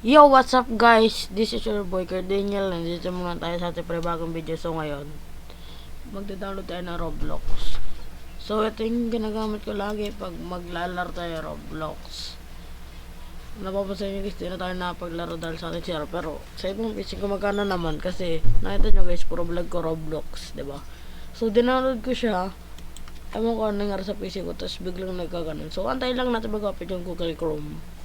Yo, what's up guys? This is your boy Cardaniel. Nandito muna tayo sa ating bagong video. So ngayon, magda-download tayo ng Roblox. So ito yung ginagamit ko lagi pag maglalaro tayo Roblox. Napapansin nyo guys, di na tayo napaglaro dahil sa ating CR. Pero sa ibang PC ko magkano naman kasi nakita nyo guys, puro vlog ko Roblox, diba? So dinownload ko siya. Ewan ko ano nangyari sa PC ko, tapos biglang nagkaganon. So antay lang natin mag-open yung Google Chrome.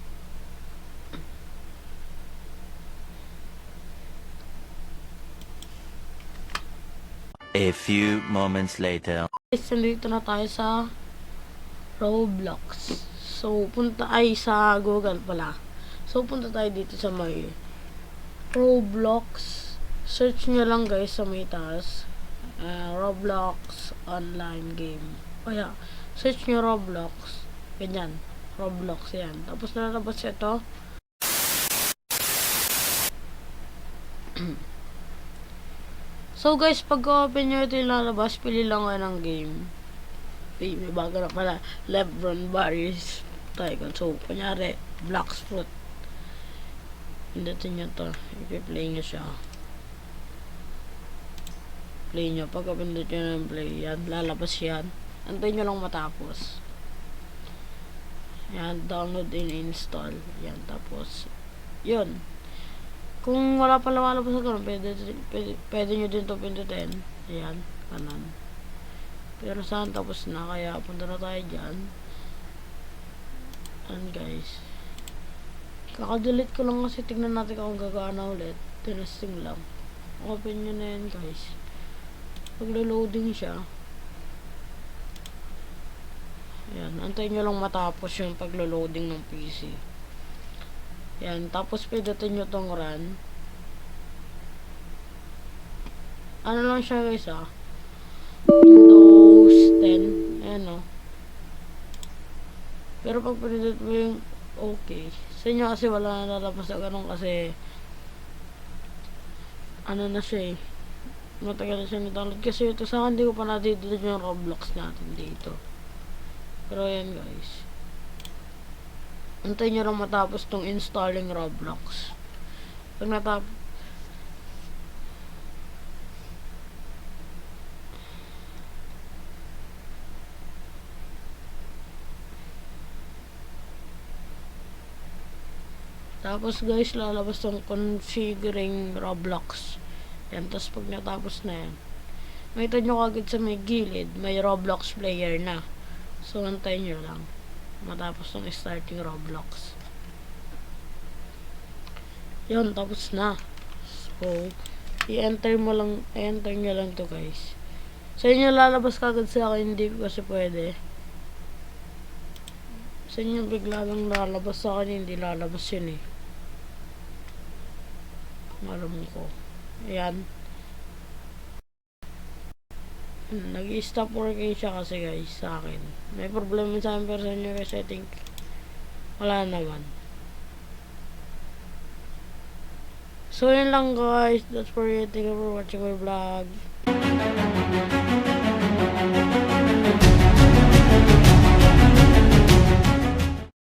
A few moments later. Guys, nandito na tayo sa Roblox. So, punta ay sa Google pala. So, punta tayo dito sa may Roblox. Search nyo lang guys sa may taas. Roblox online game. O yeah. Search nyo Roblox. Ganyan. Roblox yan. Tapos nalabas ito. So guys, pag open nyo ito yung lalabas, pili lang kayo ng game. May bago na pala, Lebron Barriers Tycoon. So, kunyari, Blox Fruit. Pindutin nyo to. I-play nyo siya. Play nyo. Pag pindot nyo ng play, yan, lalabas yan. Antayin nyo lang matapos. Yan, download and install. Yan, tapos, yun. Kung wala pa lumalabas sa ganun, pwede nyo din ito pindutin. Ayan, kanan. Pero saan tapos na, kaya punta na tayo dyan. Ayan guys. Kakadelete ko lang kasi tignan natin kung gagana ulit. Tinesting lang. Open nyo na yan guys. Paglo-loading siya. Ayan, antayin nyo lang matapos yung paglo-loading ng PC. Yan, tapos pindutin nyo tong run. Ano lang siya guys Windows 10. Ayan Pero pag pinindot mo yung okay. Sa inyo kasi wala na lalabas na ganun kasi ano na siya matagal na siya na-download. Kasi ito sa akin, hindi ko pa natitulad yung Roblox natin dito. Pero ayan guys. Antayin nyo lang matapos tong installing Roblox. Pag natapos, guys, lalabas tong configuring Roblox. Yan, tapos pag natapos na yan, makita nyo kagad sa may gilid, may Roblox player na. So, antayin nyo lang matapos ng starting Roblox. Yun, tapos na. So, i-enter nyo lang to guys. Sa inyo lalabas kagad, sa akin hindi kasi pwede. Sa inyo bigla lang lalabas, sa akin hindi lalabas yun Alam ko. Ayan. Nag-stop working siya kasi guys sa akin. May problema sa akin pero sa inyo guys I think wala naman. So yun lang guys. That's for it. Thank you for watching my vlog.